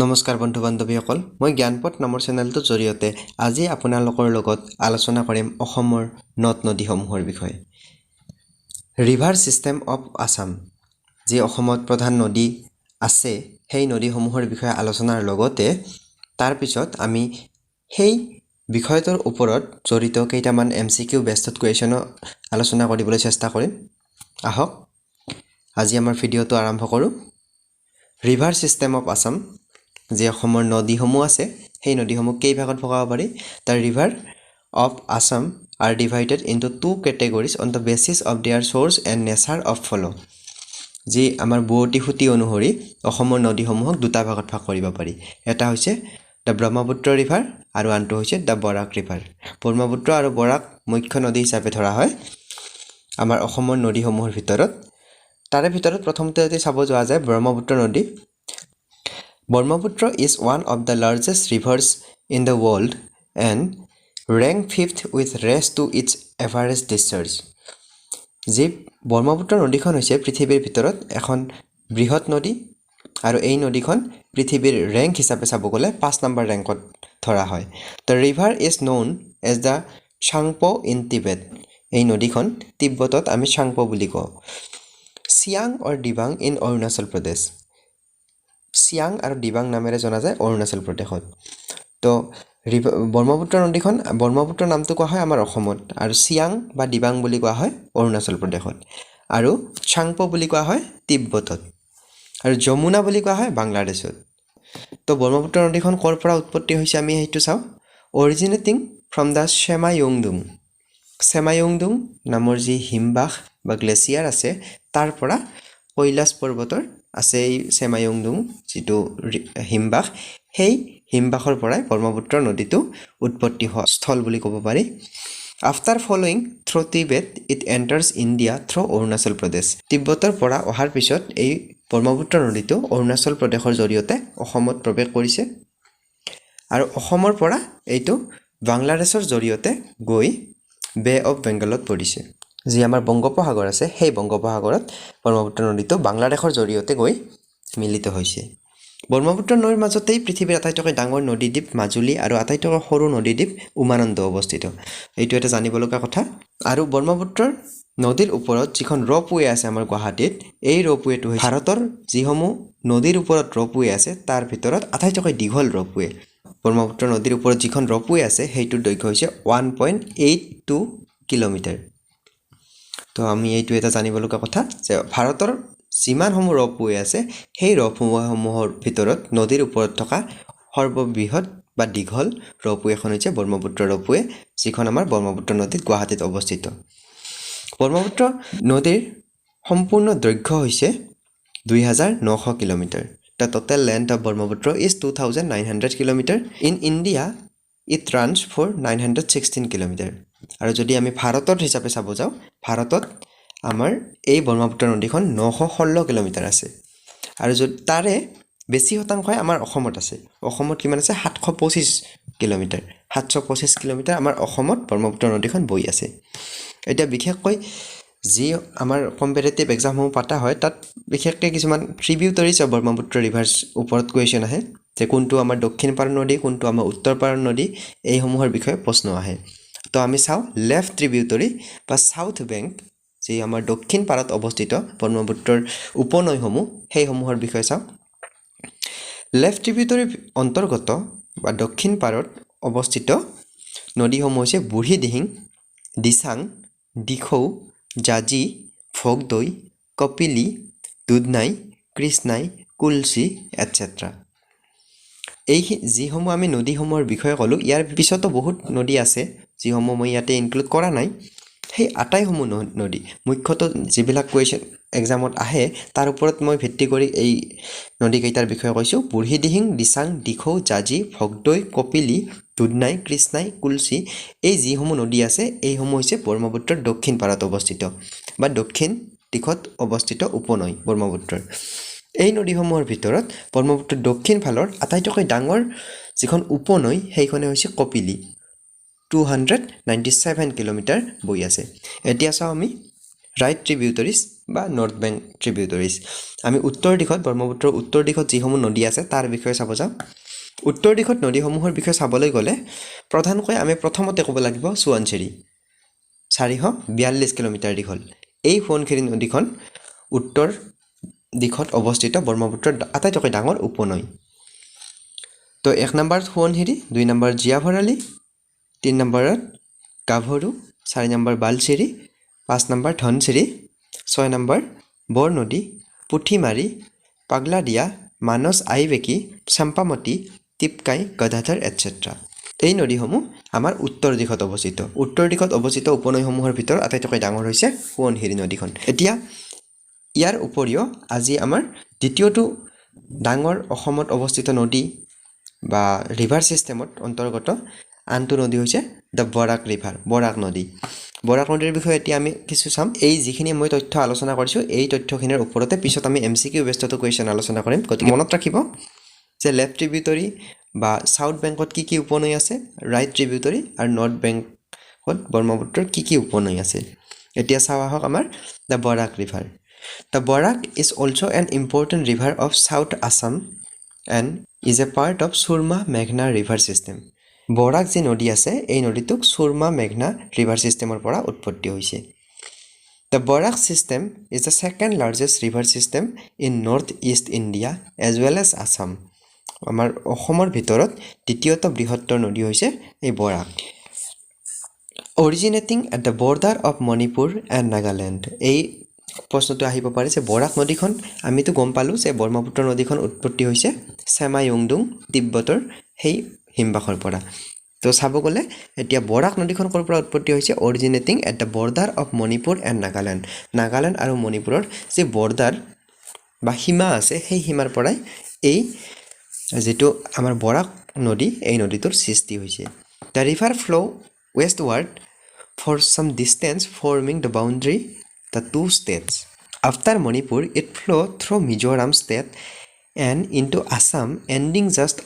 নমস্কাৰ বন্ধু বান্ধৱীসকল মই জ্ঞানপথ নামৰ চেনেলটোৰ জৰিয়তে আজি আপোনালোকৰ লগত আলোচনা কৰিম অসমৰ নদ নদীসমূহৰ বিষয়ে ৰিভাৰ সিস্টেম অফ আসাম যি অসমত প্ৰধান নদী আছে সেই নদীসমূহৰ বিষয়ে আলোচনাৰ লগতে তাৰ পিছত আমি সেই বিষয়টোৰ ওপৰত জড়িত কেইটামান MCQ বেসড কুৱেশ্যন আলোচনা কৰিবলৈ চেষ্টা কৰিম আহক আজি আমাৰ ভিডিঅটো আৰম্ভ কৰোঁ ৰিভাৰ সিস্টেম অফ আসাম যে অসমৰ নদীসমূহ আছে সেই নদীসমূহ কেই ভাগত ভগাব পাৰি The river of Assam are divided into two categories on the basis of their source and nature of flow যি আমাৰ বুৱতি খুটি অনুসৰি অসমৰ নদীসমূহক দুটা ভাগত ভাগ কৰিব পাৰি এটা হৈছে the ব্ৰহ্মপুত্ৰ ৰিভাৰ আৰু আনটো হৈছে the বৰাক ৰিভাৰ ব্ৰহ্মপুত্ৰ আৰু বৰাক মুখ্য নদী হিচাপে ধৰা হয় আমাৰ অসমৰ নদীসমূহৰ ভিতৰত তাৰে ভিতৰত প্ৰথমতে যদি চাব যোৱা যায় ব্ৰহ্মপুত্ৰ নদী Brahmaputra is one of the largest rivers in the world and ranked 5th with rest to its average discharge. যি ব্ৰহ্মপুত্ৰ নদীখন হৈছে পৃথিৱীৰ ভিতৰত এখন বৃহৎ নদী আৰু এই নদীখন পৃথিৱীৰ ৰেংক হিচাপে চাব গ'লে 5 নম্বৰ ৰেংকত ধৰা হয় The river is known as the Changpo in Tibet. এই নদীখন তিব্বতত আমি চাংপো বুলি কওঁ Siang or Dibang in Arunachal Pradesh. Siang আৰু দিবাং নামেৰে জনা যায় অৰুণাচল প্ৰদেশত তো ব্ৰহ্মপুত্ৰ নদীখন ব্ৰহ্মপুত্ৰ নামটো কোৱা হয় আমাৰ অসমত আৰু সিয়াং বা দিবাং বুলি কোৱা হয় অৰুণাচল প্ৰদেশত আৰু চাংপো বুলি কোৱা হয় তিব্বতত আৰু যমুনা বুলি কোৱা হয় বাংলাদেশত তো ব্ৰহ্মপুত্ৰ নদীখন ক'ৰ পৰা উৎপত্তি হৈছে আমি সেইটো চাওঁ অৰিজিনেটিং ফ্ৰম দ্য চেমায়ুংডুং নামৰ যি হিমবাহ বা গ্লেচিয়াৰ আছে তাৰ পৰা কৈলাশ পৰ্বতৰ আছে এই চেমায়ুংডুং যিটো হিমবাহ সেই হিমবাহৰ পৰাই ব্ৰহ্মপুত্ৰ নদীটো উৎপত্তি হোৱা স্থল বুলি ক'ব পাৰি after following through Tibet it enters India through Arunachal Pradesh তিব্বতৰ পৰা অহাৰ পিছত এই ব্ৰহ্মপুত্ৰ নদীটো অৰুণাচল প্ৰদেশৰ জৰিয়তে অসমত প্ৰৱেশ কৰিছে আৰু অসমৰ পৰা এইটো বাংলাদেশৰ জৰিয়তে গৈ বে অফ বেংগলত পৰিছে যি আমাৰ বংগোপসাগৰ আছে সেই বংগোপসাগৰত ব্ৰহ্মপুত্ৰ নদীটো বাংলাদেশৰ জৰিয়তে গৈ মিলিত হৈছে ব্ৰহ্মপুত্ৰ নদীৰ মাজতেই পৃথিৱীৰ আটাইতকৈ ডাঙৰ নদীদ্বীপ মাজুলী আৰু আটাইতকৈ সৰু নদীদ্বীপ উমানন্দ অৱস্থিত এইটো এটা জানিব লগা কথা আৰু ব্ৰহ্মপুত্ৰৰ নদীৰ ওপৰত যিখন ৰপৱে আছে আমাৰ গুৱাহাটীত এই ৰপৱেটো হৈছে ভাৰতৰ যিসমূহ নদীৰ ওপৰত ৰপৱে আছে তাৰ ভিতৰত আটাইতকৈ দীঘল ৰপৱে ব্ৰহ্মপুত্ৰ নদীৰ ওপৰত যিখন ৰপৱে আছে সেইটোৰ দৈৰ্ঘ্য হৈছে 1.82 কিলোমিটাৰ তো আমি এইটো এটা জানিব লগা কথা যে ভাৰতৰ যিমানসমূহ ৰপৱে আছে সেই ৰপৱেসমূহৰ ভিতৰত নদীৰ ওপৰত থকা সৰ্ববৃহৎ বা দীঘল ৰপৱেখন হৈছে ব্ৰহ্মপুত্ৰ ৰপৱে যিখন আমাৰ ব্ৰহ্মপুত্ৰ নদীত গুৱাহাটীত অৱস্থিত ব্ৰহ্মপুত্ৰ নদীৰ সম্পূৰ্ণ দৈৰ্ঘ্য হৈছে 2900 kilometre The total length of Brahmaputra is 2900 kilometer. In India, it runs for 916 kilometer. আৰু যদি আমি ভাৰতৰ হিচাপে চাব যাওঁ ভাৰতত আমাৰ এই ব্ৰহ্মপুত্ৰ নদীখন 916 কিলোমিটাৰ আছে আৰু যদি তাৰে বেছি শতাংশই আমাৰ অসমত আছে অসমত কিমান আছে 725 কিলোমিটাৰ 725 কিলোমিটাৰ আমাৰ অসমত ব্ৰহ্মপুত্ৰ নদীখন বৈ আছে এটা বিশেষকৈ যি আমাৰ কম্পাৰেটিভ এক্সামসমূহ পাতা হয় তাত বিশেষকৈ কিছুমান ট্ৰিবিউটাৰিজ অফ ব্ৰহ্মপুত্ৰ ৰিভাৰ্ছ ওপৰত কুৱেশ্যন আহে যে কোনটো আমাৰ দক্ষিণ পাৰৰ নদী কোনটো আমাৰ উত্তৰ পাৰৰ নদী এইসমূহৰ বিষয়ে প্ৰশ্ন আহে তো আমি চাওঁ লেফ্ট ট্ৰিবিউটাৰি বা সাউথ বেংক যি আমাৰ দক্ষিণ পাৰত অৱস্থিত ব্ৰহ্মপুত্ৰৰ উপনৈসমূহ সেইসমূহৰ বিষয়ে চাওঁ লেফ্ট ট্ৰিবিউটাৰিৰ অন্তৰ্গত বা দক্ষিণ পাৰত অৱস্থিত নদীসমূহ হৈছে বুঢ়ী দিহিং দিচাং দিখৌ জাজি ভোগদৈ কপিলি দুধনাই কৃষ্ণাই কুলচি এটচেট্ৰা এই যিসমূহ আমি নদীসমূহৰ বিষয়ে ক'লোঁ ইয়াৰ পিছতো বহুত নদী আছে যিসমূহ মই ইয়াতে ইনক্লুড কৰা নাই সেই আটাইসমূহ নদী মুখ্যতঃ যিবিলাক কুৱেশ্যন এক্সামত আহে তাৰ ওপৰত মই ভিত্তি কৰি এই নদীকেইটাৰ বিষয়ে কৈছোঁ বুঢ়ী দিহিং দিচাং দিখৌ জাজি ভোগদৈ কপিলি দুধনাই কৃষ্ণাই কুলচি এই যিসমূহ নদী আছে এইসমূহ হৈছে ব্ৰহ্মপুত্ৰৰ দক্ষিণ পাৰত অৱস্থিত বা দক্ষিণ দিশত অৱস্থিত উপনৈ ব্ৰহ্মপুত্ৰৰ এই নদীসমূহৰ ভিতৰত ব্ৰহ্মপুত্ৰৰ দক্ষিণ ফালৰ আটাইতকৈ ডাঙৰ যিখন উপনৈ সেইখনে হৈছে কপিলি 297 কিলোমিটাৰ বৈ আছে এতিয়া চাওঁ আমি ৰাইট ট্ৰিবিউটাৰিজ বা নৰ্থ বেংক ট্ৰিবিউটৰিজ আমি উত্তৰ দিশত ব্ৰহ্মপুত্ৰৰ উত্তৰ দিশত যিসমূহ নদী আছে তাৰ বিষয়ে চাব যাওঁ উত্তৰ দিশত নদীসমূহৰ বিষয়ে চাবলৈ গ'লে প্ৰধানকৈ আমি প্ৰথমতে ক'ব লাগিব সোৱণশিৰি 442 কিলোমিটাৰ দীঘল এই সোৱণশিৰি নদীখন উত্তৰ দিশত অৱস্থিত ব্ৰহ্মপুত্ৰৰ আটাইতকৈ ডাঙৰ উপনৈ তো 1 নম্বৰ সোৱণশিৰি 2 নম্বৰ জীয়াভৰালী 3 নম্বৰত Gabharu 4 number Balsiri 5 number Dhansiri 6 number Barnadi Puthimari Pagladiya Manas Aie Beki Champamati Tipkai Gadadhar etcetera এই নদীসমূহ আমাৰ উত্তৰ দিশত অৱস্থিত উপনৈসমূহৰ ভিতৰত আটাইতকৈ ডাঙৰ হৈছে সোৱণশিৰি নদীখন এতিয়া ইয়াৰ উপৰিও আজি আমাৰ দ্বিতীয়টো ডাঙৰ অসমত অৱস্থিত নদী বা ৰিভাৰ সিস্টেমত অন্তৰ্গত আনটো নদী হৈছে দ্য বৰাক ৰিভাৰ বৰাক নদীৰ বিষয়ে এতিয়া আমি কিছু চাম এই যিখিনি মই তথ্য আলোচনা কৰিছোঁ এই তথ্যখিনিৰ ওপৰতে পিছত আমি MCQ বেষ্টটো কুৱেশ্যন আলোচনা কৰিম গতিকে মনত ৰাখিব যে লেফ্ট ট্ৰিবিউটৰি বা সাউথ বেংকত কি উপনৈ আছে ৰাইট ট্ৰিবিউটৰি আৰু নৰ্থ বেংকত ব্ৰহ্মপুত্ৰৰ কি উপনৈ আছে এতিয়া চাওঁ আহক আমাৰ the Barak river the Barak is also an important river of south Assam and is a part of Surma মেঘনা ৰিভাৰ ছিষ্টেম বৰাক যি নদী আছে এই নদীটোক সুৰমা মেঘনা ৰিভাৰ ছিষ্টেমৰ পৰা উৎপত্তি হৈছে the Barak system is the second largest river system in north east India as well as Assam আমাৰ অসমৰ ভিতৰত দ্বিতীয়টো বৃহত্তৰ নদী হৈছে এই Barak originating at the border of Manipur and Nagaland এই প্ৰশ্নটো আহিব পাৰে যে বৰাক নদীখন আমিতো গম পালোঁ যে ব্ৰহ্মপুত্ৰ নদীখন উৎপত্তি হৈছে চেমায়ুংডুং তিব্বতৰ সেই হিমবাহৰ পৰা তো চাব গ'লে এতিয়া বৰাক নদীখন ক'ৰ পৰা উৎপত্তি হৈছে originating at the border of Manipur and Nagaland আৰু মণিপুৰৰ যি বৰ্ডাৰ বা সীমা আছে সেই সীমাৰ পৰাই এই যেটো আমাৰ বৰাক নদী এই নদীটোৰ সৃষ্টি হৈছে the river flow westward for some distance forming the boundary the two states after Manipur it flow through Mizoram state and into Assam ending just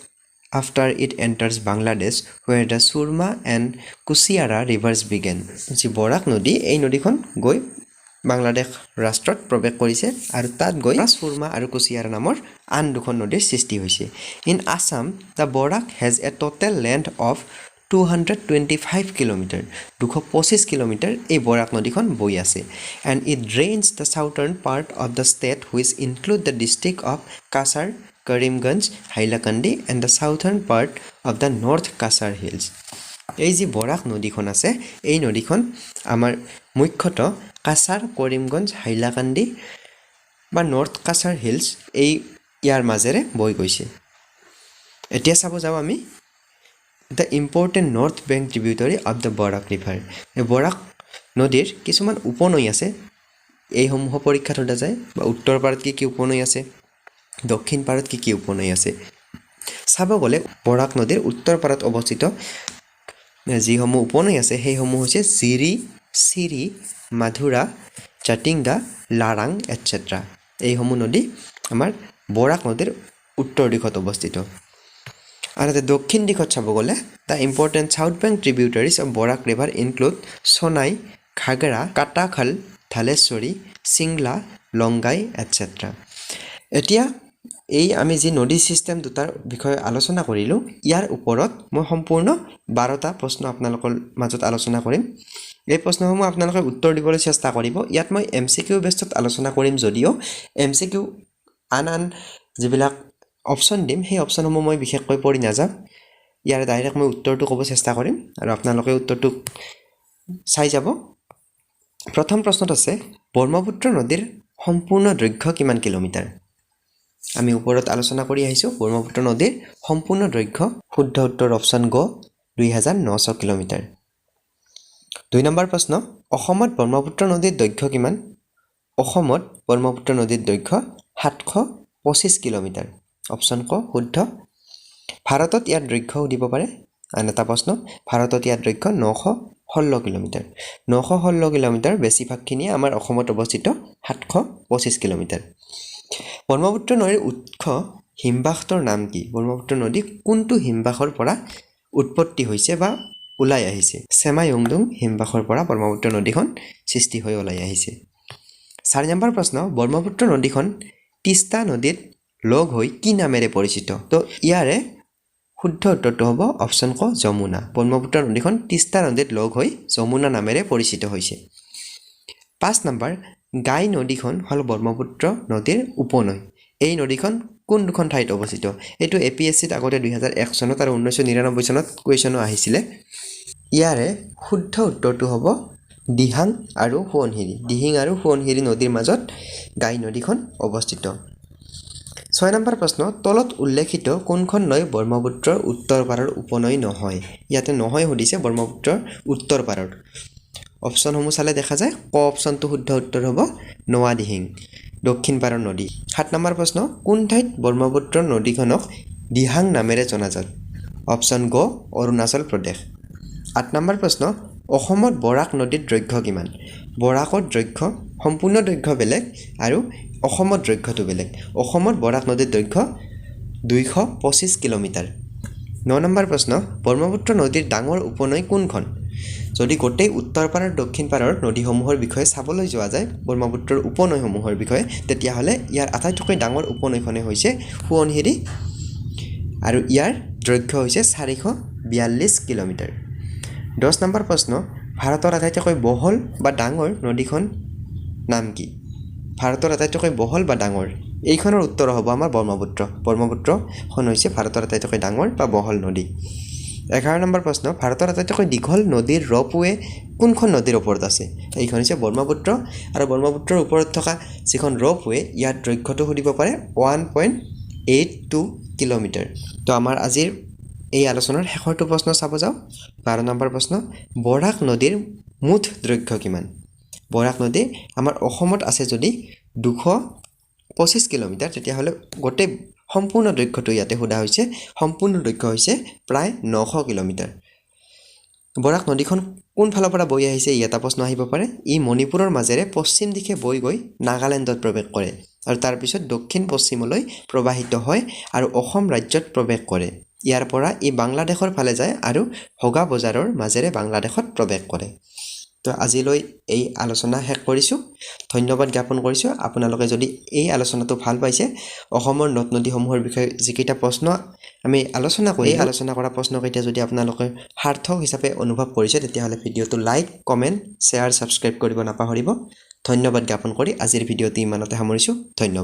after it enters Bangladesh where the Surma and Kushiyara rivers begin যি বৰাক নদী এই নদীখন গৈ বাংলাদেশ ৰাষ্ট্ৰত প্ৰৱেশ কৰিছে আৰু তাত গৈ সুৰমা আৰু কুচিয়াৰা নামৰ আন দুখন নদীৰ সৃষ্টি হৈছে in Assam the Barak has a total length of 225 kilometre 225 kilometre এই বৰাক নদীখন বৈ আছে and it drains the southern part of the state which include the district of Cachar Karimganj Hailakandi and the southern part of the north Cachar hills এই যি বৰাক নদীখন আছে এই নদীখন আমাৰ মুখ্যতঃ কাছাৰ কৰিমগঞ্জ হাইলাকান্দি বা নৰ্থ কাছাৰ হিলছ এই ইয়াৰ মাজেৰে বৈ গৈছে এতিয়া চাব যাওঁ আমি the important north bank tributary of the Barak river এই বৰাক নদীৰ কিছুমান উপনৈ আছে এইসমূহ পৰীক্ষাত সোধা যায় বা উত্তৰ পাৰত কি উপনৈ আছে দক্ষিণ পাৰত কি উপনৈ আছে চাব গ'লে বৰাক নদীৰ উত্তৰ পাৰত অৱস্থিত যিসমূহ উপনৈ আছে সেইসমূহ হৈছে জিৰি চিৰি মাধুৰা জাতিংগা লাৰাং এটসেট্ৰা এইসমূহ নদী আমাৰ বৰাক নদীৰ উত্তৰ দিশত অৱস্থিত আৰু দক্ষিণ দিশত চাব গ'লে the important south bank tributaries of Barak river include Sonai Ghagra Katakhal ধালেশ্বৰী Singla Longai এটসেট্ৰা এতিয়া এই আমি যি নদী ছিষ্টেম দুটাৰ বিষয়ে আলোচনা কৰিলোঁ ইয়াৰ ওপৰত মই সম্পূৰ্ণ 12টা প্ৰশ্ন আপোনালোকৰ মাজত আলোচনা কৰিম এই প্ৰশ্নসমূহ আপোনালোকে উত্তৰ দিবলৈ চেষ্টা কৰিব ইয়াত মই MCQ বেষ্টত আলোচনা কৰিম যদিও MCQ আন যিবিলাক অপশ্যন দিম সেই অপশ্যনসমূহ মই বিশেষকৈ পঢ়ি নাযাম ইয়াৰ ডাইৰেক্ট মই উত্তৰটো ক'ব চেষ্টা কৰিম আৰু আপোনালোকে উত্তৰটো চাই যাব প্ৰথম প্ৰশ্নত আছে ব্ৰহ্মপুত্ৰ নদীৰ সম্পূৰ্ণ দৈৰ্ঘ্য কিমান কিলোমিটাৰ আমি ওপৰত আলোচনা কৰি আহিছোঁ ব্ৰহ্মপুত্ৰ নদীৰ সম্পূৰ্ণ দৈৰ্ঘ্য শুদ্ধ উত্তৰ অপশ্যন গ 2900 কিলোমিটাৰ 2 নম্বৰ প্ৰশ্ন অসমত ব্ৰহ্মপুত্ৰ নদীৰ দৈৰ্ঘ্য কিমান অসমত ব্ৰহ্মপুত্ৰ নদীৰ দৈৰ্ঘ্য 725 কিলোমিটাৰ অপশ্যন ক শুদ্ধ ভাৰতত ইয়াৰ দৈৰ্ঘ্য দিব পাৰে আন এটা প্ৰশ্ন ভাৰতত ইয়াৰ দৈৰ্ঘ্য 916 কিলোমিটাৰ 916 কিলোমিটাৰ বেছিভাগখিনি আমাৰ অসমত অৱস্থিত 725 কিলোমিটাৰ ব্ৰহ্মপুত্ৰ নদীৰ উৎস হিমবাহটোৰ নাম কি ব্ৰহ্মপুত্ৰ নদী কোনটো হিমবাহৰ পৰা উৎপত্তি হৈছে বা ওলাই আহিছে চেমায়ুংডুং হিমবাহৰ পৰা ব্ৰহ্মপুত্ৰ নদীখন সৃষ্টি হৈ ওলাই আহিছে 4 নম্বৰ প্ৰশ্ন ব্ৰহ্মপুত্ৰ নদীখন তিষ্টা নদীত লগ হৈ কি নামেৰে পৰিচিত তো ইয়াৰে শুদ্ধ উত্তৰটো হ'ব অপচন ক যমুনা ব্ৰহ্মপুত্ৰ নদীখন তিষ্টা নদীত লগ হৈ যমুনা নামেৰে পৰিচিত হৈছে 5 নম্বৰ গাই নদীখন হ'ল ব্ৰহ্মপুত্ৰ নদীৰ উপনৈ এই নদীখন কোন দুখন ঠাইত অৱস্থিত এটো এপিএসসি ত আগতে 2001 চনত আৰু 1999 চনত কুৱেশ্যনো আহিছিলে ইয়াৰে শুদ্ধ উত্তৰটো হ'ব দিহাং আৰু সোৱণশিৰি দিহিং আৰু সোৱণশিৰি নদীৰ মাজত গাই নদীখন অৱস্থিত 6 নম্বৰ প্ৰশ্ন তলত উল্লেখিত কোনখন নৈ ব্ৰহ্মপুত্ৰৰ উত্তৰ পাৰৰ উপনৈ নহয় ইয়াতে নহয় সুধিছে ব্ৰহ্মপুত্ৰৰ উত্তৰ পাৰৰ অপচনসমূহ চালে দেখা যায় ক অপচনটো শুদ্ধ উত্তৰ হ'ব নোৱাদিহিং দক্ষিণ পাৰৰ নদী 7 নম্বৰ প্ৰশ্ন কোন ঠাইত ব্ৰহ্মপুত্ৰ নদীখনক দিহাং নামেৰে জনাজাত অপচন গ অৰুণাচল প্ৰদেশ 8 নম্বৰ প্ৰশ্ন অসমত বৰাক নদীৰ দৈৰ্ঘ্য কিমান বৰাকৰ দৈৰ্ঘ্য সম্পূৰ্ণ দৈৰ্ঘ্য বেলেগ আৰু অসমত দৈৰ্ঘ্যটো বেলেগ অসমত বৰাক নদীৰ দৈৰ্ঘ্য 225 কিলোমিটাৰ 9 নম্বৰ প্ৰশ্ন ব্ৰহ্মপুত্ৰ নদীৰ ডাঙৰ উপনৈ কোনখন যদি গোটেই উত্তৰ পাৰৰ দক্ষিণ পাৰৰ নদীসমূহৰ বিষয়ে চাবলৈ যোৱা যায় ব্ৰহ্মপুত্ৰৰ উপনৈসমূহৰ বিষয়ে তেতিয়া হলে ইয়াৰ আটাইতকৈ ডাঙৰ উপনৈখনে হৈছে সোৱণশিৰি আৰু ইয়াৰ দৈৰ্ঘ্য হৈছে 442 কিলোমিটাৰ 10 নম্বৰ প্ৰশ্ন ভাৰতৰ আটাইতকৈ বহল বা ডাঙৰ নদীখন নাম কি ভাৰতৰ আটাইতকৈ বহল বা ডাঙৰ এইখনৰ উত্তৰ হ'ব আমাৰ ব্ৰহ্মপুত্ৰখন হৈছে ভাৰতৰ আটাইতকৈ ডাঙৰ বা বহল নদী 11 নম্বৰ প্ৰশ্ন ভাৰতৰ আটাইতকৈ দীঘল নদীৰ ৰপৱে কোনখন নদীৰ ওপৰত আছে এইখন হৈছে ব্ৰহ্মপুত্ৰ আৰু ব্ৰহ্মপুত্ৰৰ ওপৰত থকা যিখন ৰপৱে ইয়াৰ দৈৰ্ঘ্যটো সুধিব পাৰে 1.82 কিলোমিটাৰ তো আমাৰ আজিৰ এই আলোচনাৰ শেষৰটো প্ৰশ্ন চাব যাও 12 নম্বৰ প্ৰশ্ন বৰাক নদীৰ মুঠ দৈৰ্ঘ্য কিমান বৰাক নদী আমাৰ অসমত আছে যদি 225 কিলোমিটাৰ তেতিয়া হলে গোটেই সম্পূৰ্ণ দৈৰ্ঘ্যটো ইয়াতে সোধা হৈছে সম্পূৰ্ণ দৈৰ্ঘ্য হৈছে প্ৰায় 900 কিলোমিটাৰ বৰাক নদীখন কোন ফালৰ পৰা বৈ আহিছে এটা প্ৰশ্ন আহিব পাৰে ই মণিপুৰৰ মাজেৰে পশ্চিম দিশে বৈ গৈ নাগালেণ্ডত প্ৰৱেশ কৰে আৰু তাৰ পিছত দক্ষিণ পশ্চিমলৈ প্ৰবাহিত হয় আৰু অসম ৰাজ্যত প্ৰৱেশ কৰে ইয়াৰ পৰা ই বাংলাদেশৰ ফালে যায় আৰু হগা বজাৰৰ মাজেৰে বাংলাদেশত প্ৰৱেশ কৰে তো আজিলৈ এই আলোচনা শেষ কৰিছো ধন্যবাদ জ্ঞাপন কৰিছো আপোনালোকে যদি এই আলোচনাটো ভাল পাইছে অসমৰ নদ নদীসমূহৰ বিষয়ে যিকেইটা প্ৰশ্ন আমি আলোচনা কৰা প্ৰশ্নকেইটা যদি আপোনালোকে সাৰ্থক হিচাপে অনুভৱ কৰিছে তেতিয়া হলে ভিডিওটো লাইক কমেন্ট শেয়াৰ সাবস্ক্ৰাইব কৰিব নাপাহৰিব ধন্যবাদ জ্ঞাপন কৰি আজিৰ ভিডিওটি ইমানতে সামৰিছো ধন্যবাদ